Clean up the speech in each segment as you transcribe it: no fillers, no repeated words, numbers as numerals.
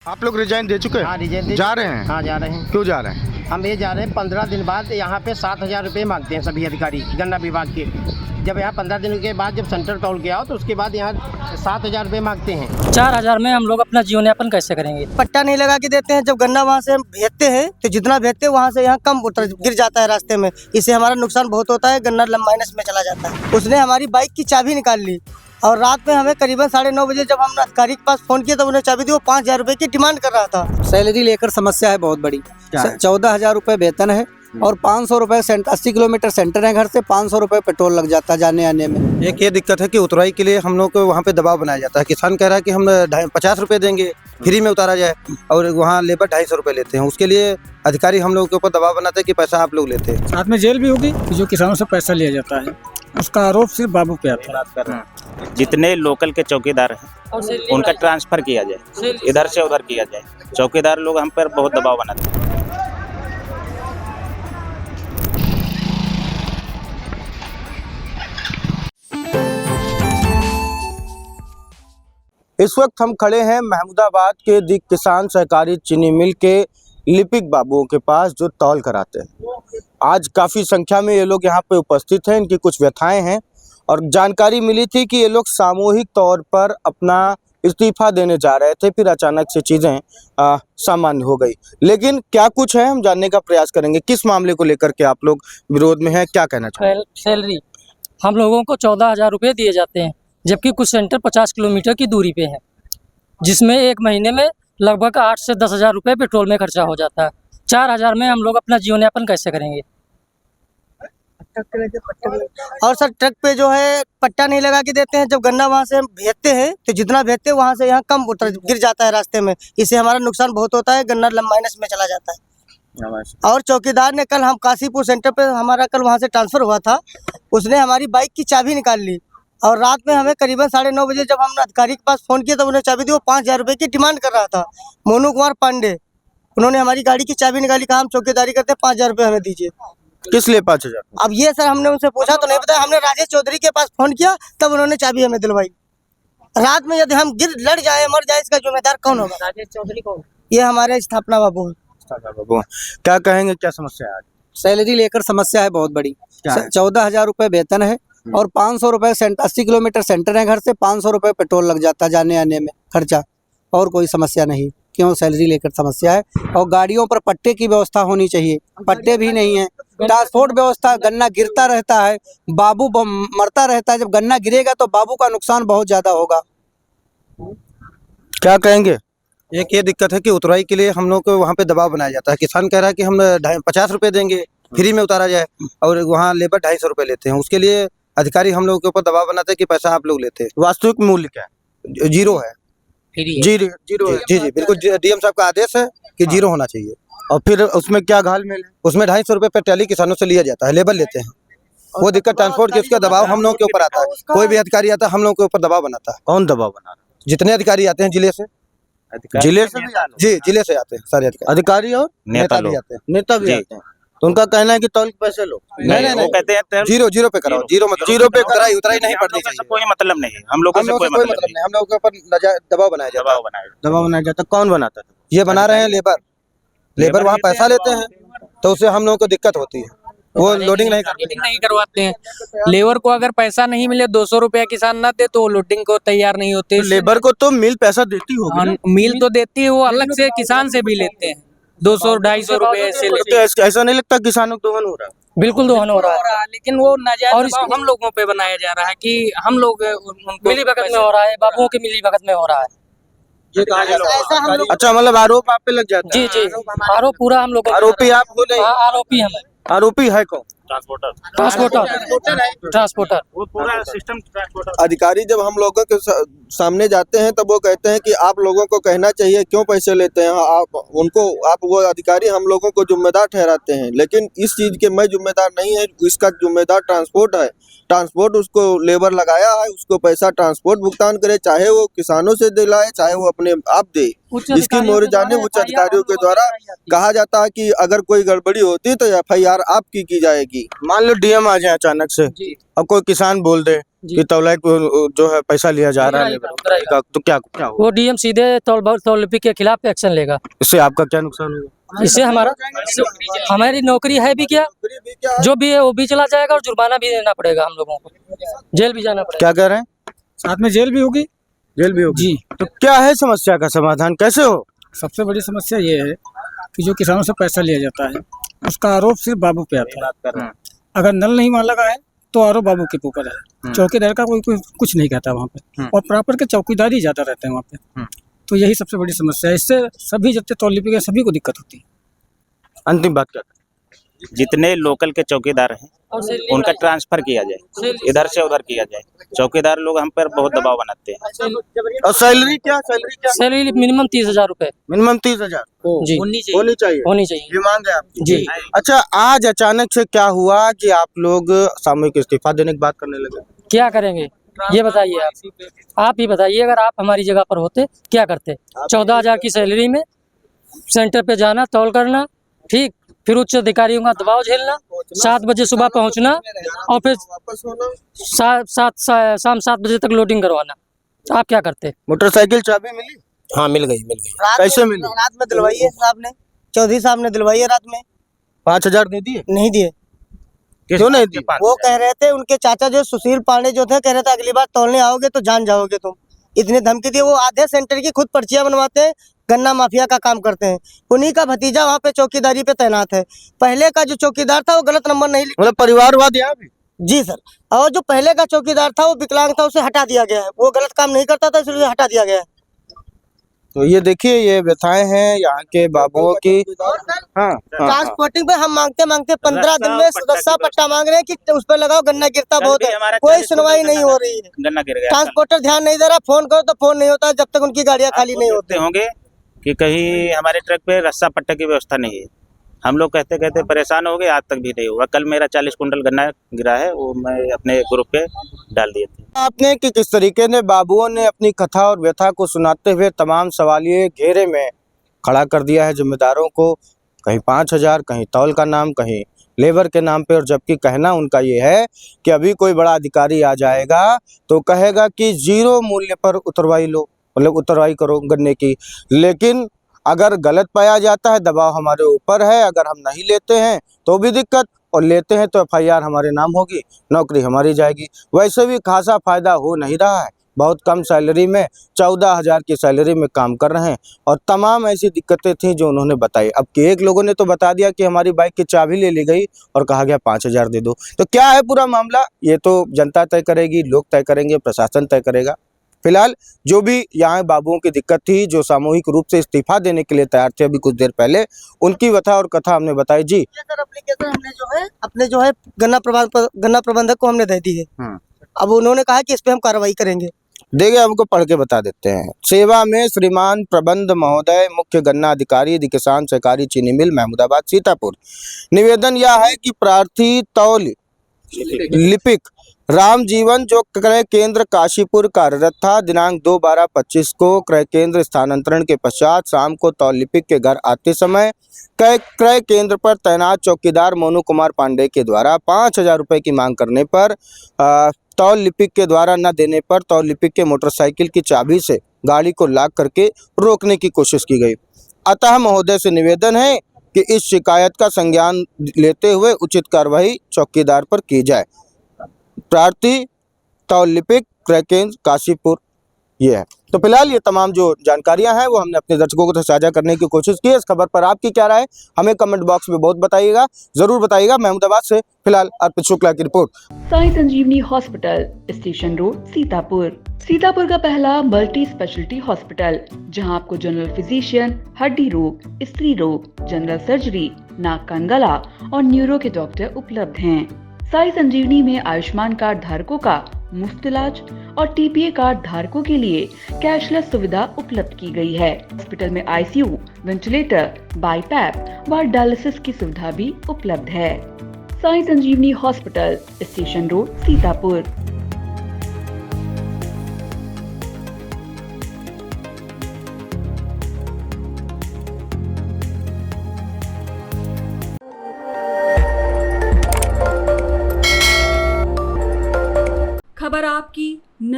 आप लोग रिजाइन दे चुके हैं? हाँ, रिजाइन दे जा रहे हैं? हाँ, जा रहे हैं। क्यों जा रहे हैं? हम ये जा रहे हैं 15 दिन बाद। यहाँ पे 7,000 रुपये मांगते हैं सभी अधिकारी गन्ना विभाग के। जब यहाँ 15 दिन के बाद जब सेंटर तोल के आओ तो उसके बाद यहाँ 7,000 रुपये मांगते हैं। 4,000 में हम लोग अपना जीवन यापन कैसे करेंगे? पट्टा नहीं लगा के देते हैं। जब गन्ना वहाँ से हम भेजते हैं तो जितना भेजते हैं वहाँ से यहाँ कम गिर जाता है रास्ते में। इससे हमारा नुकसान बहुत होता है, गन्ना माइनस में चला जाता है। उसने हमारी बाइक की चाबी निकाल ली और रात में हमें करीबन 9:30 बजे जब हम अधिकारी के पास फोन किया तो उन्हें चाबी दी। वो 5,000 रुपये की डिमांड कर रहा था। सैलरी लेकर समस्या है बहुत बड़ी। 14,000 रुपये वेतन है और 500 रुपये 80 किलोमीटर सेंटर है घर से, 500 रुपये पेट्रोल लग जाता है जाने आने में। एक ये दिक्कत है कि उतराई के लिए हम लोग को वहाँ पे दबाव बनाया जाता है। किसान कह रहा है कि हम 50 रुपये देंगे, फ्री में उतारा जाए, और वहाँ लेबर 250 रुपये लेते हैं। उसके लिए अधिकारी हम लोगों के ऊपर दबाव बनाते हैं कि पैसा आप लोग लेते हैं। साथ में जेल भी होगी। जो किसानों से पैसा लिया जाता है उसका आरोप सिर्फ बाबू पे आता है। जितने लोकल के चौकीदार हैं उनका ट्रांसफर किया जाए, इधर से उधर किया जाए। चौकीदार लोग हम पर बहुत दबाव बनाते हैं। इस वक्त हम खड़े हैं महमूदाबाद के दी किसान सहकारी चीनी मिल के लिपिक बाबुओं के पास, जो तौल कराते हैं। आज काफ़ी संख्या में ये लोग यहाँ पे उपस्थित हैं। इनकी कुछ व्यथाएं हैं और जानकारी मिली थी कि ये लोग सामूहिक तौर पर अपना इस्तीफा देने जा रहे थे, फिर अचानक से चीज़ें सामान्य हो गई। लेकिन क्या कुछ है हम जानने का प्रयास करेंगे। किस मामले को लेकर के आप लोग विरोध में हैं, क्या कहना चाहेंगे? सैलरी हम लोगों को 14,000 रुपये दिए जाते हैं, जबकि कुछ सेंटर 50 किलोमीटर की दूरी पे है, जिसमें एक महीने में लगभग 8 से 10,000 रुपये पेट्रोल में खर्चा हो जाता है। 4,000 में हम लोग अपना जीवन यापन कैसे करेंगे? और सर ट्रक पे जो है पट्टा नहीं लगा के देते हैं। जब गन्ना वहाँ से हम भेजते हैं तो जितना भेजते हैं वहाँ से यहाँ कम गिर जाता है रास्ते में। इससे हमारा नुकसान बहुत होता है, गन्ना माइनस में चला जाता है। और चौकीदार ने कल हम काशीपुर सेंटर पे हमारा कल वहाँ से ट्रांसफ़र हुआ था, उसने हमारी बाइक की चाबी निकाल ली और रात में हमें करीबन 9:30 बजे जब हम अधिकारी के पास फोन किया तो उन्हें चाबी दी। वो 5,000 रुपये की डिमांड कर रहा था। मोनू कुमार पांडे, उन्होंने हमारी गाड़ी की चाबी निकाली, कहा हम चौकीदारी करते हैं, 5,000 रुपये हमें दीजिए। किस लिए 5,000? अब ये सर हमने उनसे पूछा तो नहीं बताया। हमने राजेश चौधरी के पास फोन किया तब उन्होंने चाबी हमें दिलवाई। रात में यदि हम लड़ जाए मर जाए, इसका जिम्मेदार कौन होगा? राजेश चौधरी कौन? ये हमारे स्थापना बाबू हैं। क्या कहेंगे, क्या समस्या है आज? सैलरी लेकर समस्या है बहुत बड़ी। 14,000 रुपये वेतन है और 500 रुपये 80 किलोमीटर सेंटर है घर से, 500 रुपये पेट्रोल लग जाता है जाने आने में खर्चा। और कोई समस्या नहीं। क्यों सैलरी लेकर समस्या है। और गाड़ियों पर पट्टे की व्यवस्था होनी चाहिए, पट्टे भी नहीं है। ट्रांसपोर्ट व्यवस्था, गन्ना गिरता रहता है, बाबू मरता रहता है। जब गन्ना गिरेगा तो बाबू का नुकसान बहुत ज़्यादा होगा। क्या कहेंगे? एक ये दिक्कत है कि उतराई के लिए हम लोग को वहाँ पे दबाव बनाया जाता है। किसान कह रहा है कि हम 50 रुपये देंगे, फ्री में उतारा जाए, और वहाँ लेबर 250 रुपये लेते हैं। उसके लिए अधिकारी हम लोगों के ऊपर दबाव बनाते हैं कि पैसा आप लोग लेते हैं। वास्तविक मूल्य क्या है? जीरो है। जीरो है। जी बिल्कुल। डीएम साहब का आदेश है कि जीरो होना चाहिए। और फिर उसमें क्या घालमेल है? उसमें 250 रुपये पर टैली किसानों से लिया जाता है, लेबर लेते हैं। वो दिक्कत ट्रांसपोर्ट की, उसका दबाव हम लोगों के ऊपर आता है। कोई भी अधिकारी आता है हम लोगों के ऊपर दबाव बनाता है। कौन दबाव बना रहा है? जितने अधिकारी आते हैं जिले से, जिले से जी जिले से आते हैं सारे अधिकारी और नेता भी आते हैं। नेता भी आते हैं। तो उनका कहना है कि तौल के पैसे लो। नहीं, वो कहते हैं जीरो पे कराओ। जीरो पे उतराई नहीं पड़नी चाहिए। कोई मतलब नहीं, हम लोगों से कोई मतलब नहीं। हम लोगों के ऊपर दबाव बनाया जाता है। दबाव बनाया जाता है। कौन बनाता है? ये बना रहे हैं लेबर वहाँ पैसा लेते हैं तो उससे हम लोगों को दिक्कत होती है। वो लोडिंग नहीं करवाते हैं। लेबर को अगर पैसा नहीं मिले, 200 रुपया किसान ना दे तो लोडिंग को तैयार नहीं होते। लेबर को तो मिल पैसा देती होगी। मिल तो देती है, वो अलग से किसान से भी लेते हैं 200-250 रुपए ऐसे लेते हैं। तो ऐसा नहीं लगता किसानों को दोहन हो रहा है? बिल्कुल दोहन हो रहा है, लेकिन वो नाजायज हम लोगों पे बनाया जा रहा है कि हम लोग मिली भगत में हो रहा है, बाबुओं की मिली भगत में हो रहा है। अच्छा, मतलब आरोप आप पे लग जाता है? जी आरोप पूरा हम लोग। आरोपी आप हो? नहीं, आरोपी हम। आरोपी है कौन? ट्रांसपोर्टर। वो पूरा सिस्टम ट्रांसपोर्टर। अधिकारी जब हम लोगों के सामने जाते हैं तब वो कहते हैं कि आप लोगों को कहना चाहिए क्यों पैसे लेते हैं। आप वो अधिकारी हम लोगों को जिम्मेदार ठहराते हैं, लेकिन इस चीज़ के मैं जिम्मेदार नहीं है। इसका जिम्मेदार ट्रांसपोर्ट है। ट्रांसपोर्ट उसको लेबर लगाया है, उसको पैसा ट्रांसपोर्ट भुगतान करे, चाहे वो किसानों से दिलाए चाहे वो अपने आप दे। जिसकी मोहर जाने उच्च अधिकारियों के द्वारा कहा जाता है कि अगर कोई गड़बड़ी होती तो FIR आपकी की जाएगी। मान लो DM आ जाए अचानक से, अब कोई किसान बोल दे कि तौलाई को जो है पैसा लिया जा रहा है लेबर का, तो क्या क्या होगा? वो DM सीधे तौल लिपि के खिलाफ एक्शन लेगा। इससे आपका क्या नुकसान होगा? इससे हमारी नौकरी है भी क्या, जो भी है वो भी चला जाएगा और जुर्माना भी देना पड़ेगा हम लोगों को, जेल भी जाना पड़ेगा। क्या कह रहे हैं? साथ में जेल भी होगी। जेल भी होगी जी। तो क्या है समस्या का समाधान, कैसे हो? सबसे बड़ी समस्या ये है कि जो किसानों से पैसा लिया जाता है उसका आरोप सिर्फ बाबू पे आता है। अगर नल नहीं वहाँ लगा है तो आरोप बाबू के ऊपर है। चौकीदार का कोई कुछ नहीं कहता वहाँ पे, और प्रॉपर के चौकीदार ही ज्यादा रहते हैं वहाँ पे। तो यही सबसे बड़ी समस्या है। इससे सभी जितने तौल लिपि के सभी को दिक्कत होती है। अंतिम बात क्या? जितने लोकल के चौकीदार हैं उनका ट्रांसफर किया जाए, इधर से उधर किया जाए। चौकीदार लोग हम पर बहुत दबाव बनाते हैं। और सैलरी क्या? सैलरी मिनिमम 30,000 रुपए। मिनिमम 30,000 जी होनी चाहिए। होनी चाहिए। ये मांग है आपकी? जी। अच्छा, आज अचानक से क्या हुआ कि आप लोग सामूहिक इस्तीफा देने की बात करने लगे? क्या करेंगे ये बताइए आप ही बताइए। अगर आप हमारी जगह पर होते क्या करते? 14,000 की सैलरी में सेंटर पे जाना, तौल करना, ठीक, फिर उच्च अधिकारियों का दबाव झेलना, 7 बजे सुबह पहुंचना और फिर शाम 7 बजे तक लोडिंग करवाना। आप क्या करते? मोटरसाइकिल चाबी मिली? हाँ, मिल गई। कैसे मिली? रात में दिलवाई है साहब ने, चौधरी साहब ने दिलवाई है रात में। 5,000 दे दिए? नहीं दिए। क्यों नहीं दिए? वो कह रहे थे, उनके चाचा जो सुशील पांडे जो थे, कह रहे थे अगली बार तौलने आओगे तो जान जाओगे तुम। इतनी धमकी दी। वो आधे सेंटर की खुद पर्चियां बनवाते हैं, गन्ना माफिया का काम करते हैं। उन्हीं का भतीजा वहाँ पे चौकीदारी पे तैनात है। पहले का जो चौकीदार था वो गलत नंबर नहीं मतलब परिवारवाद यहाँ भी? जी सर। और जो पहले का चौकीदार था वो विकलांग था, उसे हटा दिया गया है। वो गलत काम नहीं करता था, इसलिए हटा दिया गया है। तो ये देखिए, ये व्यथाएं हैं यहाँ के बाबुओं की। हाँ, ट्रांसपोर्टिंग पे हम मांगते 15 दिन में रस्सा पट्टा मांग रहे हैं कि उस पर लगाओ, गन्ना गिरता बहुत है। कोई सुनवाई नहीं हो रही है। गन्ना गिर गया। ट्रांसपोर्टर ध्यान नहीं दे रहा, फोन करो तो फोन नहीं होता जब तक उनकी गाड़ियाँ खाली नहीं होती होंगे कि कहीं हमारे ट्रक पे रस्सा पट्टे की व्यवस्था नहीं है। हम लोग कहते कहते परेशान हो गए, आज तक भी नहीं हुआ। कल मेरा 40 कुंटल गन्ना गिरा है, वो मैं अपने ग्रुप पे डाल दिए थे। आपने कि किस तरीके ने बाबुओं ने अपनी कथा और व्यथा को सुनाते हुए तमाम सवालिये घेरे में खड़ा कर दिया है जिम्मेदारों को। कहीं 5,000, कहीं तौल का नाम, कहीं लेबर के नाम पे। और जबकि कहना उनका ये है कि अभी कोई बड़ा अधिकारी आ जाएगा तो कहेगा कि 0 मूल्य पर उतरवाई लो, मतलब उतरवाई करो गन्ने की। लेकिन अगर गलत पाया जाता है, दबाव हमारे ऊपर है, अगर हम नहीं लेते हैं तो भी दिक्कत, और लेते हैं तो FIR हमारे नाम होगी, नौकरी हमारी जाएगी। वैसे भी खासा फायदा हो नहीं रहा है। बहुत कम सैलरी में 14,000 की सैलरी में काम कर रहे हैं। और तमाम ऐसी दिक्कतें थी जो उन्होंने बताई। अब के एक लोगों ने तो बता दिया कि हमारी बाइक की चाबी ले ली गई और कहा गया 5,000 दे दो। तो क्या है पूरा मामला, ये तो जनता तय करेगी, लोग तय करेंगे, प्रशासन तय करेगा। फिलहाल जो भी यहाँ बाबुओं की दिक्कत थी, जो सामूहिक रूप से इस्तीफा देने के लिए तैयार थे अभी कुछ देर पहले, उनकी व्यथा और कथा हमने बताई। जी सर, एप्लीकेशन हमने अपने गन्ना प्रबंधक को हमने दे दी है। अब उन्होंने कहा कि इस पे हम कार्रवाई करेंगे। देखिए, हमको पढ़ के बता देते हैं। सेवा में श्रीमान प्रबंध महोदय, मुख्य गन्ना अधिकारी, द किसान सहकारी चीनी मिल, महमूदाबाद, सीतापुर। निवेदन यह है कि प्रार्थी तौल लिपिक राम जीवन जो क्रय केंद्र काशीपुर कार्यरत था, दिनांक 2/12/25 को क्रय केंद्र स्थानांतरण के पश्चात शाम को तौल लिपिक के घर आते समय क्रय केंद्र पर तैनात चौकीदार मोनू कुमार पांडे के द्वारा 5,000 रुपये की मांग करने पर तौल लिपिक के द्वारा न देने पर तौल लिपिक के मोटरसाइकिल की चाबी से गाड़ी को लॉक करके रोकने की कोशिश की गई। अतः महोदय से निवेदन है कि इस शिकायत का संज्ञान लेते हुए उचित कार्रवाई चौकीदार पर की जाए। प्रार्थी तौल लिपिक, क्रय केंद्र काशीपुर, ये है। तो फिलहाल ये तमाम जो जानकारियां हैं वो हमने अपने दर्शकों को साझा करने की कोशिश की। इस खबर पर आपकी क्या राय है हमें कमेंट बॉक्स में बहुत बताइएगा, जरूर बताइएगा। महमूदाबाद से फिलहाल अर्पित शुक्ला की रिपोर्ट। Sai Sanjeevani hospital, station road, Sitapur. Sitapur का पहला मल्टी स्पेशलिटी हॉस्पिटल, जहां आपको जनरल फिजिशियन, हड्डी रोग, स्त्री रोग, जनरल सर्जरी, नाक कान गला और न्यूरो के डॉक्टर उपलब्ध हैं। साई संजीवनी में आयुष्मान कार्ड धारकों का मुफ्त इलाज और TPA कार्ड धारकों के लिए कैशलेस सुविधा उपलब्ध की गई है। हॉस्पिटल में ICU, वेंटिलेटर, बाईपैप व डायलिसिस की सुविधा भी उपलब्ध है। Sai Sanjeevani hospital, station road, Sitapur.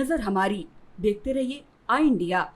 नजर हमारी। देखते रहिए आई इंडिया।